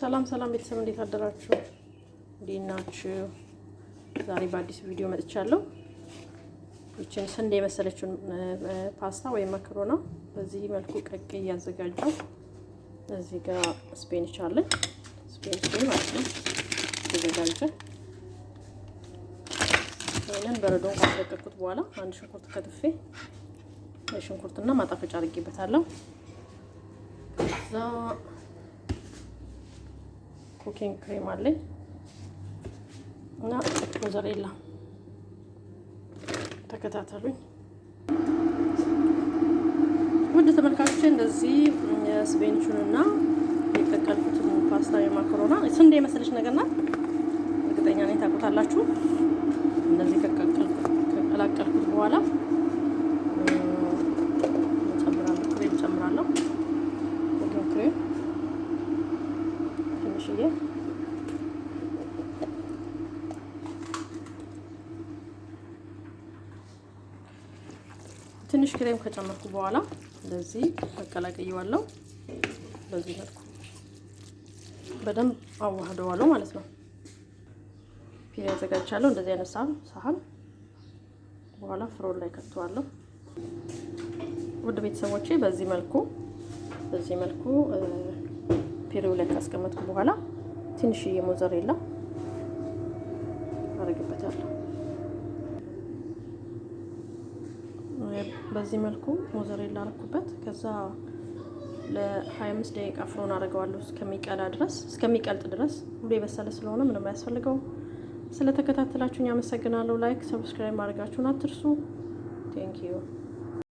ሰላም ቤተሰብ እንዴት አደራችሁ? እንዴት ናችሁ? ዛሬ በአዲስ ቪዲዮ መጥቻለሁ። ይችን ስንዴ የመሰለችውን ፓስታ ወይም ማካሮና በዚህ መልኩ ቀቅዬ እያዘጋጀው እዚህ ጋር ስፔኒሽ አለኝ። ስፔኒሽ ማለት ነው ተዘጋጀ። ይሄንን በረዶን ካስለቀቅኩት በኋላ አንድ ሽንኩርት ከትፌ ሽንኩርትና ማጣፈጫ አድርጌበታለሁ። ከዛ ኩኪንግ ክሬም አለኝ እና ሞዘሬላ። ተከታተሉኝ ውድ ተመልካቾቼ። እንደዚህ ስፔኒሹንና የቀቀልኩትን ፓስታ የማካሮና ስንዴ የመሰለች ነገር ናት። እርግጠኛ ነኝ ታውቁታላችሁ። እንደዚህ ከቀላቀልኩት በኋላ ክሬም ጨምራለሁ። ኩኪንግ ክሬም ትንሽዬ ትንሽ ክሬም ከጨመርኩ በኋላ እንደዚህ አቀላቅየዋለሁ። በዚህ መልኩ በደንብ አዋህደዋለሁ ማለት ነው። ፒሪ አዘጋጅቻለሁ። እንደዚህ አይነት ሳህን በኋላ ፍሮን ላይ ከተዋለሁ። ውድ ቤተሰቦቼ በዚህ መልኩ ፒሪው ላይ ካስቀመጥኩ በኋላ ትንሽዬ ሞዘሬላ አደርግበታለሁ። በዚህ መልኩ ሞዘሬላ አደረኩበት። ከዛ ለ25 ደቂቃ ፍሮን አደርገዋለሁ እስከሚቀልጥ ድረስ። ሁሉ የበሰለ ስለሆነ ምንም አያስፈልገውም። ስለተከታተላችሁኝ አመሰግናለሁ። ላይክ፣ ሰብስክራይብ ማድረጋችሁን አትርሱ። ቴንክ ዩ